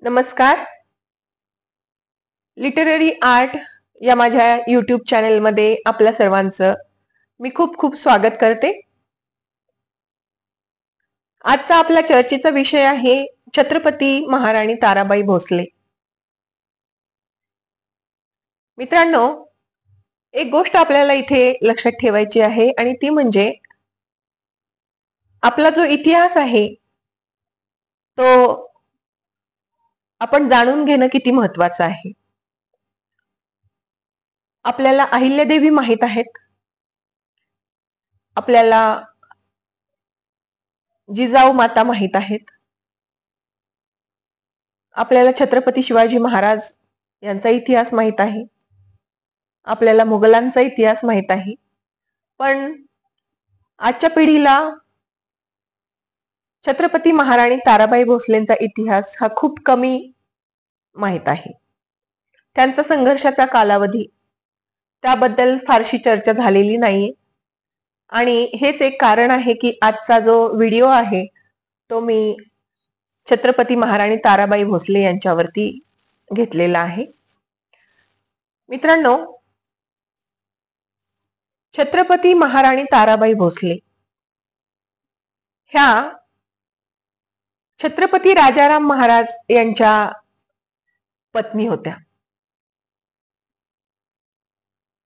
नमस्कार. Literary art या माझ्या यूट्यूब चॅनेलमध्ये आपल्या सर्वांचं मी खूप खूप स्वागत करते. आजचा आपला चर्चेचा विषय आहे छत्रपती महाराणी ताराबाई भोसले. मित्रांनो, एक गोष्ट आपल्याला इथे लक्षात ठेवायची आहे आणि ती म्हणजे आपला जो इतिहास आहे तो आपण जाणून घेणं किती महत्वाचं आहे. आपल्याला अहिल्यादेवी माहित आहेत, आपल्याला जिजाऊ माता माहित आहेत, आपल्याला छत्रपती शिवाजी महाराज यांचा इतिहास माहित आहे, आपल्याला मुघलांचा इतिहास माहित आहे. पण आजच्या पिढीला छत्रपती महाराणी ताराबाई भोसलेंचा इतिहास हा खूप कमी माहित आहे. त्यांचा संघर्षाचा कालावधी त्याबद्दल फारशी चर्चा झालेली नाहीये आणि हेच एक कारण आहे की आजचा जो व्हिडिओ आहे तो मी छत्रपती महाराणी ताराबाई भोसले यांच्यावरती घेतलेला आहे. मित्रांनो, छत्रपती महाराणी ताराबाई भोसले ह्या छत्रपती राजाराम महाराज यांच्या पत्नी होत्या.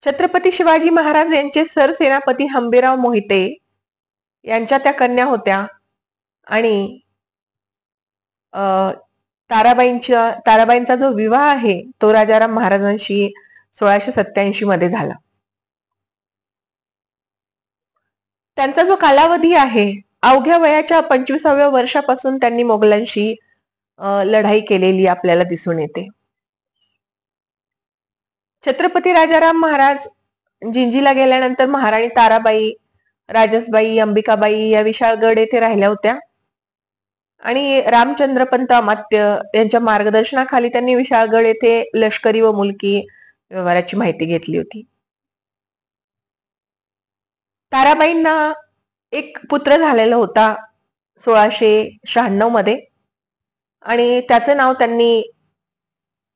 छत्रपती शिवाजी महाराज यांचे सरसेनापती हंबीरराव मोहिते यांच्या त्या कन्या होत्या आणि ताराबाईंचा जो विवाह आहे तो राजाराम महाराजांशी 1687 मध्ये झाला. त्यांचा जो कालावधी आहे, अवघ्या वयाच्या 25व्या वर्षापासून त्यांनी मोगलांशी लढाई केलेली आपल्याला दिसून येते. छत्रपती राजाराम महाराज जिंजीला गेल्यानंतर महाराणी ताराबाई, राजसबाई, अंबिकाबाई या विशाळगड येथे राहिल्या होत्या आणि रामचंद्रपंत अमात्य यांच्या मार्गदर्शनाखाली त्यांनी विशाळगड येथे लष्करी व मुलकी व्यवहाराची माहिती घेतली होती. ताराबाईंना एक पुत्र झालेला होता 1696 मध्ये आणि त्याचं नाव त्यांनी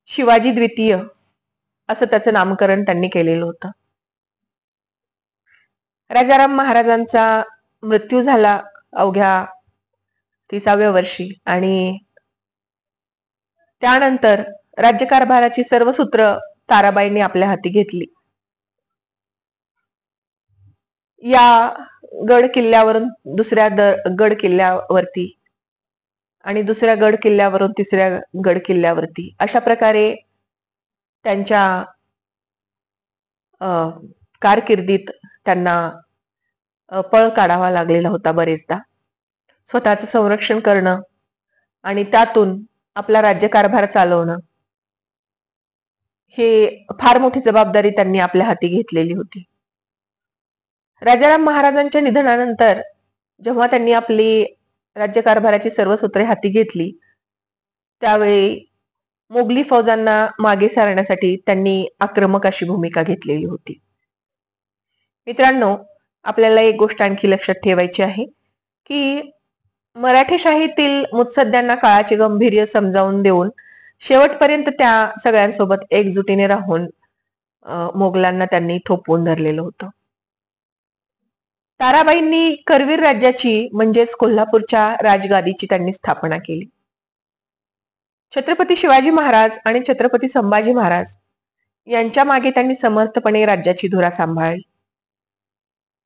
शिवाजी द्वितीय असं त्याचं नामकरण त्यांनी केलेलं होतं. राजाराम महाराजांचा मृत्यू झाला अवघ्या 30व्या वर्षी आणि त्यानंतर राज्यकारभाराची सर्व सूत्र ताराबाईंनी आपल्या हाती घेतली. या गड किल्ल्यावरून दुसऱ्या गड किल्ल्यावरती आणि दुसऱ्या गड किल्ल्यावरून तिसऱ्या गड किल्ल्यावरती अशा प्रकारे त्यांच्या कारकिर्दीत त्यांना पळ काढावा लागलेला होता. बरेचदा स्वतःचं संरक्षण करणं आणि त्यातून आपला राज्यकारभार चालवणं हे फार मोठी जबाबदारी त्यांनी आपल्या हाती घेतलेली होती. राजाराम महाराजांच्या निधनानंतर जेव्हा त्यांनी आपली राज्यकारभाराची सर्व सूत्रे हाती घेतली त्यावेळी मोगली फौजांना मागे सारण्यासाठी त्यांनी आक्रमक अशी भूमिका घेतलेली होती. मित्रांनो, आपल्याला एक गोष्ट आणखी लक्षात ठेवायची आहे की मराठेशाहीतील मुत्सद्यांना काळाचे गांभीर्य समजावून देऊन शेवटपर्यंत त्या सगळ्यांसोबत एकजुटीने राहून मोगलांना त्यांनी थोपवून धरलेलं होतं. ताराबाईंनी करवीर राज्याची म्हणजेच कोल्हापूरच्या राजगादीची त्यांनी स्थापना केली. छत्रपती शिवाजी महाराज आणि छत्रपती संभाजी महाराज यांच्या मागे त्यांनी समर्थपणे राज्याची धुरा सांभाळली.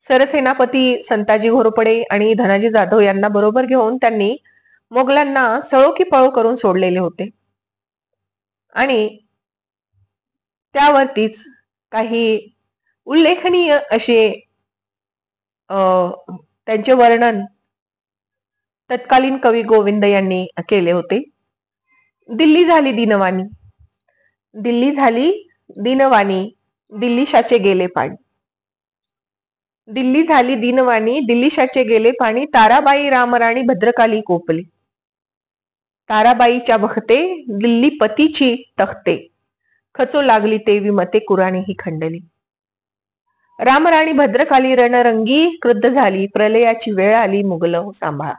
सरसेनापती संताजी घोरपडे आणि धनाजी जाधव यांना बरोबर घेऊन त्यांनी मोगलांना सळो की पळो करून सोडलेले होते आणि त्यावरतीच काही उल्लेखनीय असे त्यांचे वर्णन तत्कालीन कवी गोविंद यांनी केले होते. दिल्ली झाली दिनवाणी, दिल्ली झाली दिनवाणी, दिल्लीशाचे गेले पाणी. दिल्ली झाली दिनवाणी, दिल्लीशाचे गेले पाणी, ताराबाई रामराणी भद्रकाली कोपली. ताराबाईच्या बखते दिल्ली पतीची तखते, खचो लागली तेवी मते कुराणी ही खंडली. रामराणी भद्रकाली रणरंगी क्रुद्ध झाली, प्रलयाची वेळ आली मुघल सांभाळा.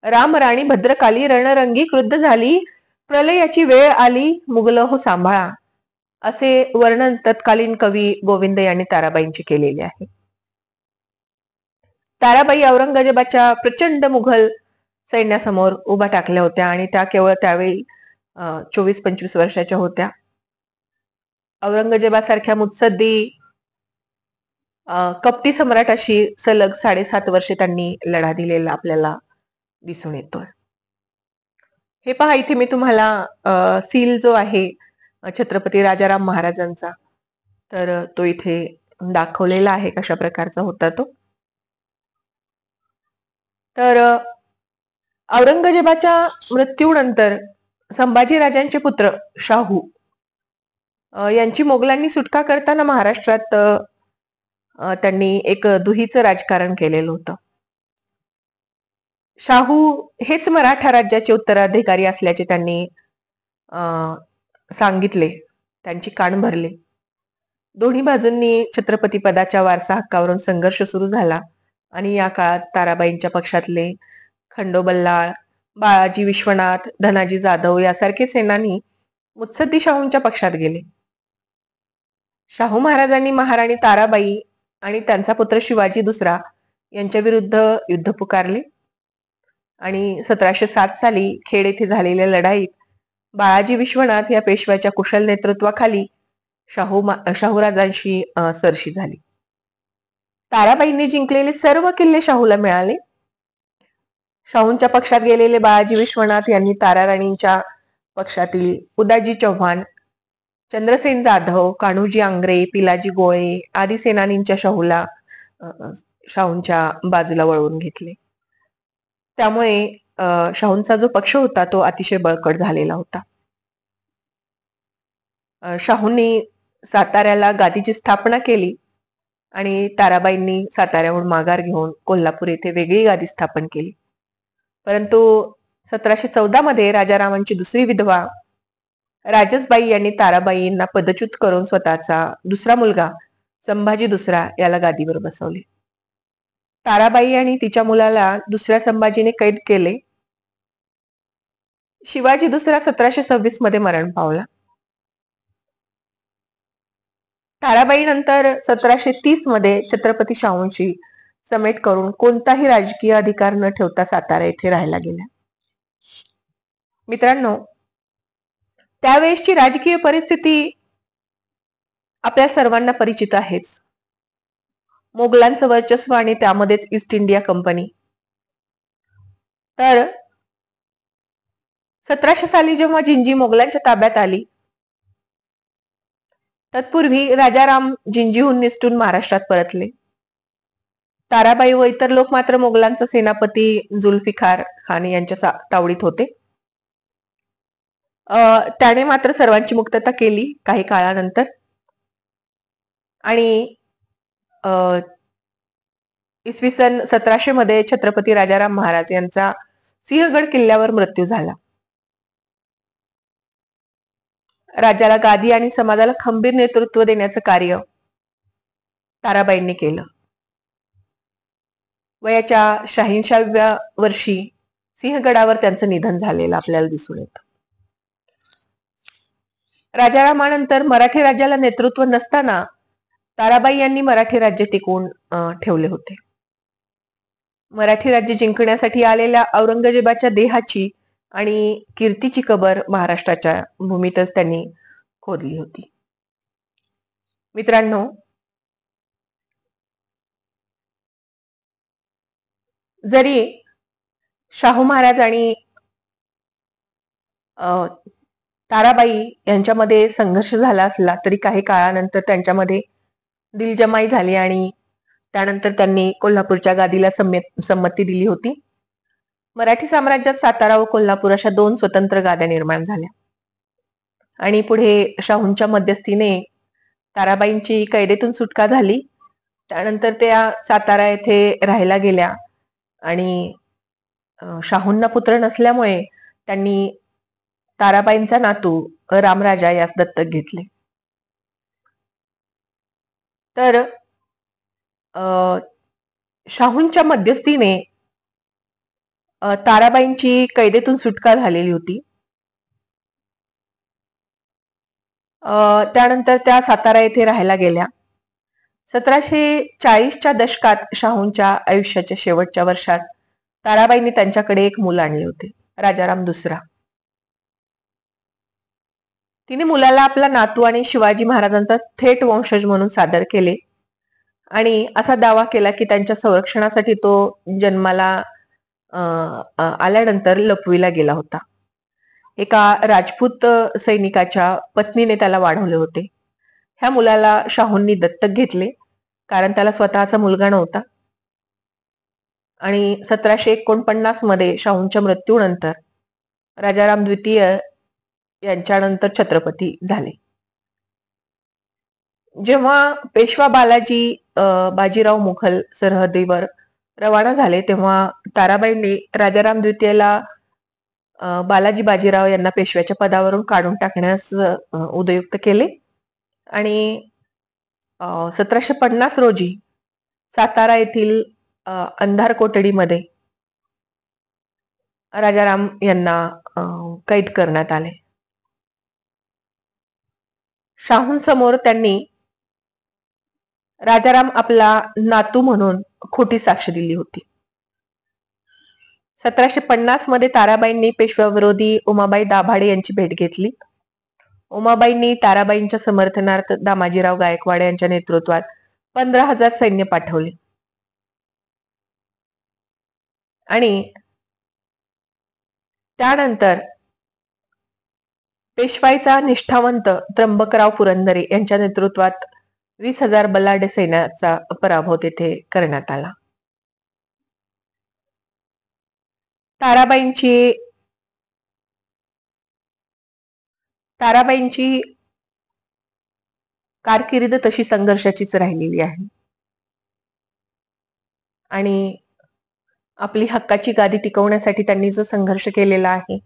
रामराणी भद्रकाली रणरंगी क्रुद्ध झाली, प्रलयाची वेळ आली मुगल हो सांभाळा, असे वर्णन तत्कालीन कवी गोविंद यांनी ताराबाईंचे केलेले आहे. ताराबाई औरंगजेबाच्या प्रचंड मुघल सैन्यासमोर उभा टाकल्या होत्या आणि त्या केवळ त्यावेळी 24-25 वर्षाच्या होत्या. औरंगजेबासारख्या मुत्सद्दी कपटी सम्राटाशी सलग 7.5 वर्षे त्यांनी लढा दिलेला आपल्याला दिसून येतोय. हे पहा, इथे मी तुम्हाला सील जो आहे छत्रपती राजाराम महाराजांचा, तर तो इथे दाखवलेला आहे कशा प्रकारचा होता तो. तर औरंगजेबाच्या मृत्यूनंतर संभाजी राजांचे पुत्र शाहू यांची मोगलांनी सुटका करताना महाराष्ट्रात त्यांनी एक दुहीचं राजकारण केलेलं होतं. शाहू हेच मराठा राज्याचे उत्तराधिकारी असल्याचे त्यांनी सांगितले, त्यांची कान भरले. दोन्ही बाजूंनी छत्रपती पदाच्या वारसा हक्कावरून संघर्ष सुरू झाला आणि या काळात ताराबाईंच्या पक्षातले खंडो बल्लाळ, बाळाजी विश्वनाथ, धनाजी जाधव यासारखे सेनानी मुत्सद्दी शाहूंच्या पक्षात गेले. शाहू महाराजांनी महाराणी ताराबाई आणि त्यांचा पुत्र शिवाजी दुसरा यांच्या विरुद्ध युद्ध पुकारले आणि 1707 साली खेड येथे झालेल्या लढाईत बाळाजी विश्वनाथ या पेशव्याच्या कुशल नेतृत्वाखाली शाहूराजांशी सरशी झाली. ताराबाईंनी जिंकलेले सर्व किल्ले शाहूला मिळाले. शाहूंच्या पक्षात गेलेले बाळाजी विश्वनाथ यांनी ताराराणींच्या पक्षातील उदाजी चव्हाण, चंद्रसेन जाधव, कान्होजी आंग्रे, पिलाजी गोळे आदी सेनानींच्या शाहूंच्या बाजूला वळवून घेतले. त्यामुळे शाहूंचा जो पक्ष होता तो अतिशय बळकट झालेला होता. शाहूंनी साताऱ्याला गादीची स्थापना केली आणि ताराबाईंनी साताऱ्याहून माघार घेऊन कोल्हापूर येथे वेगळी गादी स्थापन केली. परंतु 1714 मध्ये राजारामांची दुसरी विधवा राजसबाई यांनी ताराबाईंना पदच्युत करून स्वतःचा दुसरा मुलगा संभाजी दुसरा याला गादीवर बसवले. ताराबाई आणि तिच्या मुलाला दुसऱ्या संभाजीने कैद केले. शिवाजी दुसरा 1726 मध्ये मरण पावला. ताराबाई नंतर 1730 मध्ये छत्रपती शाहूंशी समेट करून कोणताही राजकीय अधिकार न ठेवता सातारा येथे राहायला गेल्या. मित्रांनो, त्यावेळेसची राजकीय परिस्थिती आपल्या सर्वांना परिचित आहेच. मोगलांचं वर्चस्व आणि त्यामध्येच ईस्ट इंडिया कंपनी. तर 1700 साली जेव्हा जिंजी मोगलांच्या ताब्यात आली, तत्पूर्वी राजाराम जिंजीहून निसटून महाराष्ट्रात परतले. ताराबाई व इतर लोक मात्र मोगलांचा सेनापती जुल्फिकार खान यांच्या तावडीत होते. त्याने मात्र सर्वांची मुक्तता केली काही काळानंतर आणि इसवी सन 1700 मध्ये छत्रपती राजाराम महाराज यांचा सिंहगड किल्ल्यावर मृत्यू झाला. राज्याला गादी आणि समाजाला खंबीर नेतृत्व देण्याचं कार्य ताराबाईंनी केलं. वयाच्या 86व्या वर्षी सिंहगडावर त्यांचं निधन झालेलं आपल्याला दिसून येतं. राजारामानंतर मराठी राज्याला नेतृत्व नसताना ताराबाई यांनी मराठी राज्य टिकवून ठेवले होते. मराठी राज्य जिंकण्यासाठी आलेल्या औरंगजेबाच्या देहाची आणि कीर्तीची कबर महाराष्ट्राच्या भूमीतच त्यांनी खोदली होती. मित्रांनो, जरी शाहू महाराज आणि ताराबाई यांच्यामध्ये संघर्ष झाला असला तरी काही काळानंतर त्यांच्यामध्ये दिलजमाई झाली आणि त्यानंतर त्यांनी कोल्हापूरच्या गादीला संमती दिली होती. मराठी साम्राज्यात सातारा व कोल्हापूर अशा 2 स्वतंत्र गाद्या निर्माण झाल्या आणि पुढे शाहूंच्या मध्यस्थीने ताराबाईंची कैदेतून सुटका झाली. त्यानंतर त्या सातारा येथे राहायला गेल्या आणि शाहूंना पुत्र नसल्यामुळे त्यांनी ताराबाईंचा नातू रामराजा यास दत्तक घेतले. तर शाहूंच्या मध्यस्थीने ताराबाईंची कैदेतून सुटका झालेली होती त्यानंतर त्या सातारा येथे राहायला गेल्या. 1740च्या दशकात शाहूंच्या आयुष्याच्या शेवटच्या वर्षात ताराबाईंनी त्यांच्याकडे एक मूल आणले होते, राजाराम दुसरा. तिने मुलाला आपला नातू आणि शिवाजी महाराजांचा थेट वंशज म्हणून सादर केले आणि असा दावा केला की त्यांच्या संरक्षणासाठी तो जन्माला आल्यानंतर लपविला गेला होता. एका राजपूत सैनिकाच्या पत्नीने त्याला वाढवले होते. ह्या मुलाला शाहूंनी दत्तक घेतले कारण त्याला स्वतःचा मुलगा नव्हता आणि 1749 मध्ये शाहूंच्या मृत्यूनंतर राजाराम द्वितीय यांच्यानंतर छत्रपती झाले. जेव्हा पेशवा बाजीराव मुघल सरहद्दीवर रवाना झाले तेव्हा ताराबाईंनी राजाराम द्वितीयला बालाजी बाजीराव यांना पेशव्याच्या पदावरून काढून टाकण्यास उदयुक्त केले आणि 1750 रोजी सातारा येथील अंधार कोठडीमध्ये राजाराम यांना कैद करण्यात आले. शाहूंसमोर त्यांनी राजाराम आपला नातू म्हणून खोटी साक्ष दिली होती. 1750 मध्ये ताराबाईंनी पेशव्याविरोधी उमाबाई दाभाडे यांची भेट घेतली. उमाबाईंनी ताराबाईंच्या समर्थनार्थ दामाजीराव गायकवाड यांच्या नेतृत्वात 15,000 सैन्य पाठवले आणि त्यानंतर पेशवाईचा निष्ठावंत त्र्यंबकराव पुरंदरे यांच्या नेतृत्वात 20,000 बलाढ्य सैन्याचा पराभव तेथे करण्यात आला. ताराबाईंची कारकीर्द तशी संघर्षाचीच राहिलेली आहे आणि आपली हक्काची गादी टिकवण्यासाठी त्यांनी जो संघर्ष केलेला आहे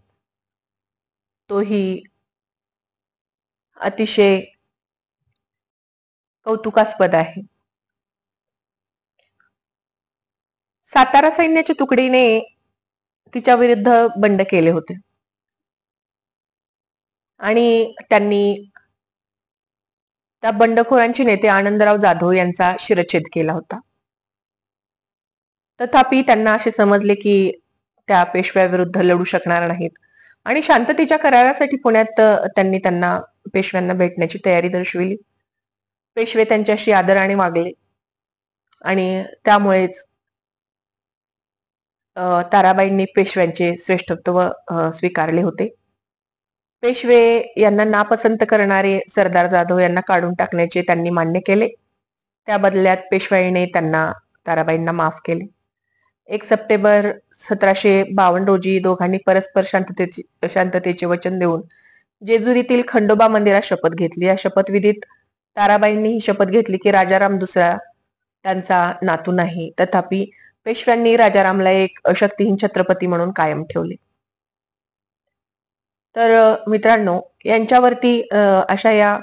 तोही अतिशय कौतुकास्पद आहे. सातारा सैन्याच्या तुकडीने तिच्या विरुद्ध बंड केले होते आणि त्यांनी त्या बंडखोरांचे नेते आनंदराव जाधव यांचा शिरच्छेद केला होता. तथापि त्यांना असे समजले की त्या पेशव्याविरुद्ध लढू शकणार नाहीत आणि शांततेच्या करारासाठी पुण्यात त्यांना पेशव्यांना भेटण्याची तयारी दर्शविली. पेशवे त्यांच्याशी आदराने वागले आणि त्यामुळेच ताराबाईंनी पेशव्यांचे श्रेष्ठत्व स्वीकारले होते. पेशवे यांना नापसंत करणारे सरदार जाधव यांना काढून टाकण्याचे त्यांनी मान्य केले. त्या बदल्यात पेशवाईने ताराबाईंना माफ केले. 1 सप्टेंबर 1752 रोजी दोघांनी परस्पर शांततेचे वचन देऊन जेजुरीतील खंडोबा मंदिरात शपथ घेतली. या शपथविधीत ताराबाईंनी ही शपथ घेतली की राजाराम दुसरा त्यांचा नातू नाही. तथापि पेशव्यांनी राजारामला एक शक्तिहीन छत्रपती म्हणून कायम ठेवले. तर मित्रांनो, यांच्यावरती अशा या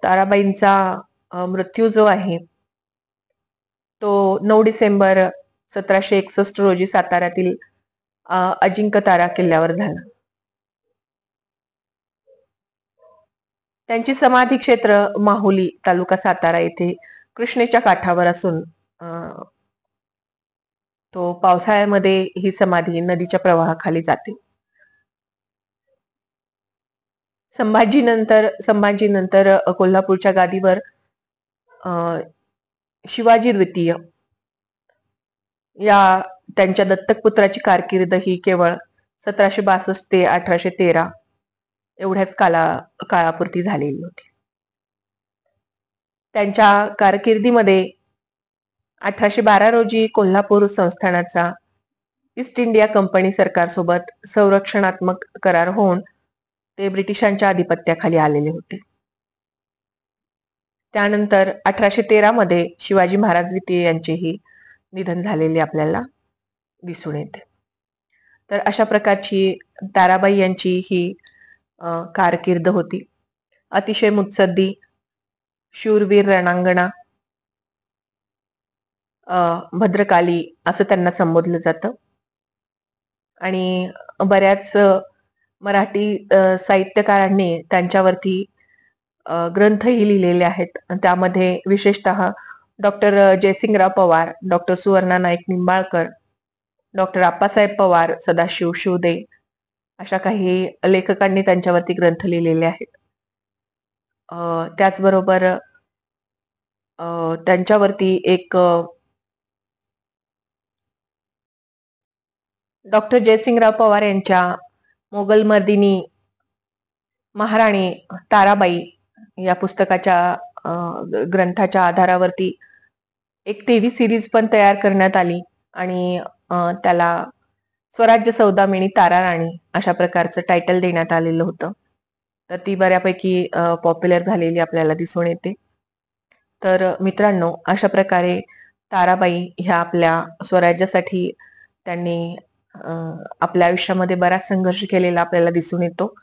ताराबाईंचा मृत्यू जो आहे तो 9 डिसेंबर 1761 रोजी साताऱ्यातील अजिंक्यतारा किल्ल्यावर झाला. त्यांची समाधी क्षेत्र माहुली तालुका सातारा येथे कृष्णेच्या काठावर असून तो पावसाळ्यामध्ये ही समाधी नदीच्या प्रवाहाखाली जाते. संभाजीनंतर कोल्हापूरच्या गादीवर शिवाजी द्वितीय या त्यांच्या दत्तक पुत्राची कारकीर्द ही केवळ 1762 ते 1813 एवढ्याच काळापुरती झालेली होती. त्यांच्या कारकिर्दीमध्ये 1812 रोजी कोल्हापूर संस्थानाचा ईस्ट इंडिया कंपनी सरकारसोबत संरक्षणात्मक करार होऊन ते ब्रिटिशांच्या आधिपत्याखाली आलेले होते. त्यानंतर 1813 मध्ये शिवाजी महाराज द्वितीय यांचेही निधन झालेले आपल्याला दिसून येते. तर अशा प्रकारची ताराबाई यांची ही कारकीर्द होती. अतिशय मुत्सद्दी, शूरवीर रणांगणा, भद्रकाली असं त्यांना संबोधलं जातं आणि बऱ्याच मराठी साहित्यकारांनी त्यांच्यावरती ग्रंथही लिहिलेले आहेत. त्यामध्ये विशेषतः doctor Jaysingrao Pawar, doctor Suvarna Naik Nimbalkar, doctor Appasaheb Pawar, Sadashiv Shivde अशा काही लेखकांनी त्यांच्यावरती ग्रंथ लिहिलेले आहेत. त्याचबरोबर त्यांच्यावरती एक डॉक्टर जयसिंगराव पवार यांच्या मोगल मर्दिनी महाराणी ताराबाई या पुस्तकाच्या ग्रंथाच्या आधारावरती एक टीव्ही सिरीज पण तयार करण्यात आली आणि त्याला स्वराज्य सौदामिनी तारा राणी अशा प्रकारचं टायटल देण्यात आलेलं होतं. तर ती बऱ्यापैकी पॉप्युलर झालेली आपल्याला दिसून येते. तर मित्रांनो, अशा प्रकारे ताराबाई ह्या आपल्या स्वराज्यासाठी त्यांनी आपल्या आयुष्यामध्ये बराच संघर्ष केलेला आपल्याला दिसून येतो.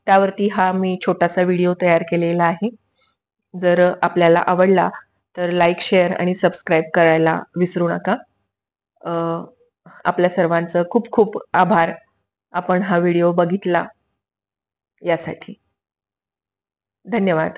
त्यावरती हा मी छोटासा व्हिडिओ तयार केलेला आहे. जर आपल्याला आवडला तर लाईक, शेअर आणि सबस्क्राईब करायला विसरू नका. आपल्या सर्वांचं खूप खूप आभार आपण हा व्हिडिओ बघितला यासाठी. धन्यवाद.